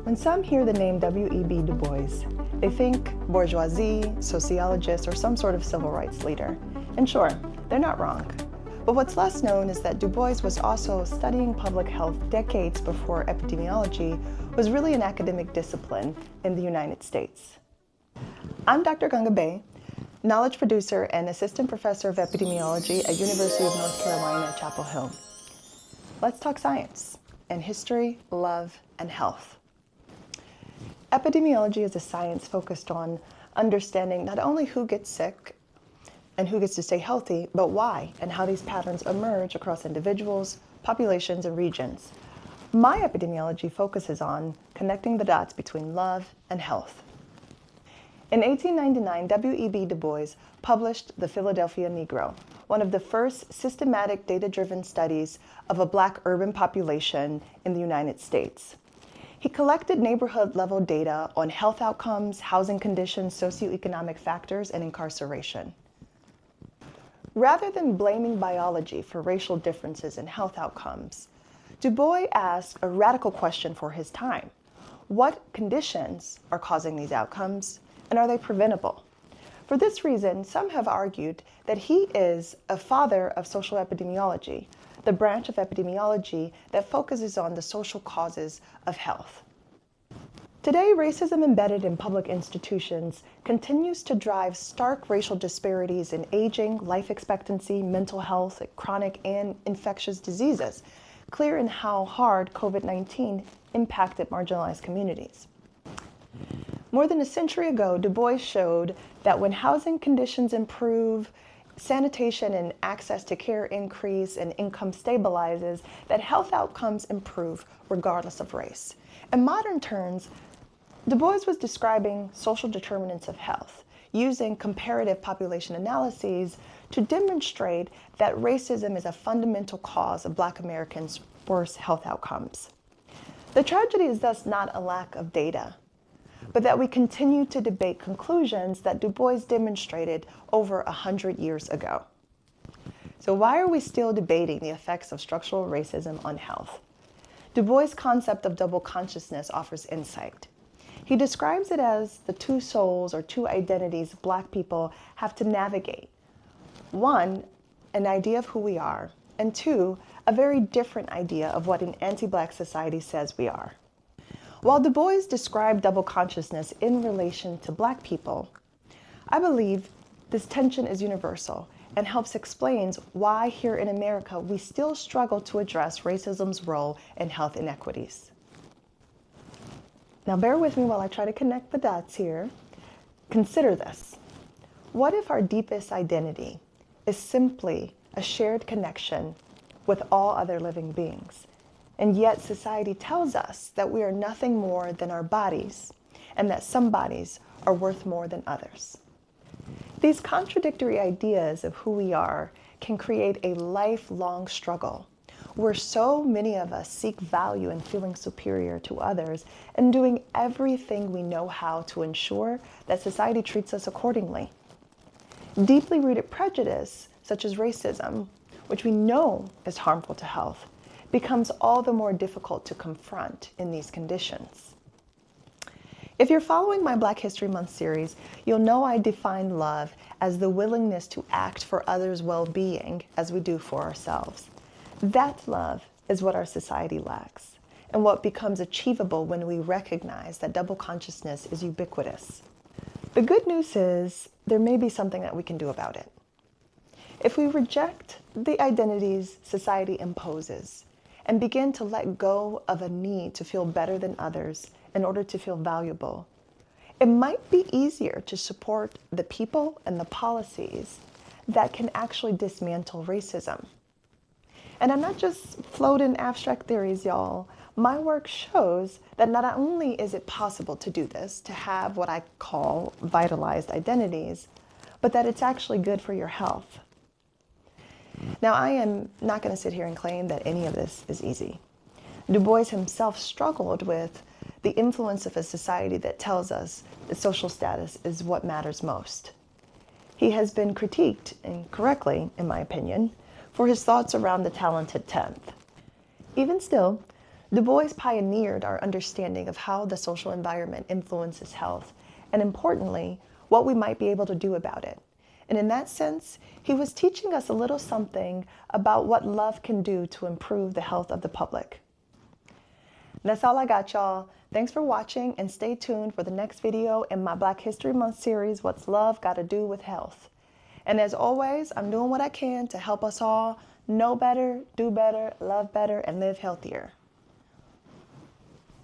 When some hear the name W.E.B. Du Bois, they think bourgeoisie, sociologist, or some sort of civil rights leader. And sure, they're not wrong. But what's less known is that Du Bois was also studying public health decades before epidemiology was really an academic discipline in the United States. I'm Dr. Ganga Bay, knowledge producer and assistant professor of epidemiology at University of North Carolina, Chapel Hill. Let's talk science and history, love, and health. Epidemiology is a science focused on understanding not only who gets sick and who gets to stay healthy, but why and how these patterns emerge across individuals, populations, and regions. My epidemiology focuses on connecting the dots between love and health. In 1899, W.E.B. Du Bois published The Philadelphia Negro, one of the first systematic data-driven studies of a Black urban population in the United States. He collected neighborhood-level data on health outcomes, housing conditions, socioeconomic factors, and incarceration. Rather than blaming biology for racial differences in health outcomes, Du Bois asked a radical question for his time. What conditions are causing these outcomes, and are they preventable? For this reason, some have argued that he is a father of social epidemiology, the branch of epidemiology that focuses on the social causes of health. Today, racism embedded in public institutions continues to drive stark racial disparities in aging, life expectancy, mental health, chronic and infectious diseases, clear in how hard COVID-19 impacted marginalized communities. More than a century ago, Du Bois showed that when housing conditions improve, sanitation and access to care increase, and income stabilizes, that health outcomes improve regardless of race. In modern terms, Du Bois was describing social determinants of health, using comparative population analyses to demonstrate that racism is a fundamental cause of Black Americans' worse health outcomes. The tragedy is thus not a lack of data, but that we continue to debate conclusions that Du Bois demonstrated over 100 years ago. So why are we still debating the effects of structural racism on health? Du Bois' concept of double consciousness offers insight. He describes it as the two souls or two identities Black people have to navigate. One, an idea of who we are, and two, a very different idea of what an anti-Black society says we are. While Du Bois described double consciousness in relation to Black people, I believe this tension is universal and helps explain why here in America we still struggle to address racism's role in health inequities. Now bear with me while I try to connect the dots here. Consider this. What if our deepest identity is simply a shared connection with all other living beings? And yet society tells us that we are nothing more than our bodies, and that some bodies are worth more than others. These contradictory ideas of who we are can create a lifelong struggle, where so many of us seek value in feeling superior to others and doing everything we know how to ensure that society treats us accordingly. Deeply rooted prejudice, such as racism, which we know is harmful to health, becomes all the more difficult to confront in these conditions. If you're following my Black History Month series, you'll know I define love as the willingness to act for others' well-being as we do for ourselves. That love is what our society lacks, and what becomes achievable when we recognize that double consciousness is ubiquitous. The good news is there may be something that we can do about it. If we reject the identities society imposes, and begin to let go of a need to feel better than others in order to feel valuable, it might be easier to support the people and the policies that can actually dismantle racism. And I'm not just floating abstract theories, y'all. My work shows that not only is it possible to do this, to have what I call vitalized identities, but that it's actually good for your health. Now, I am not going to sit here and claim that any of this is easy. Du Bois himself struggled with the influence of a society that tells us that social status is what matters most. He has been critiqued, incorrectly, in my opinion, for his thoughts around the talented 10th. Even still, Du Bois pioneered our understanding of how the social environment influences health, and importantly, what we might be able to do about it. And in that sense, he was teaching us a little something about what love can do to improve the health of the public. That's all I got, y'all. Thanks for watching, and stay tuned for the next video in my Black History Month series, What's Love Got to Do with Health? And as always, I'm doing what I can to help us all know better, do better, love better, and live healthier.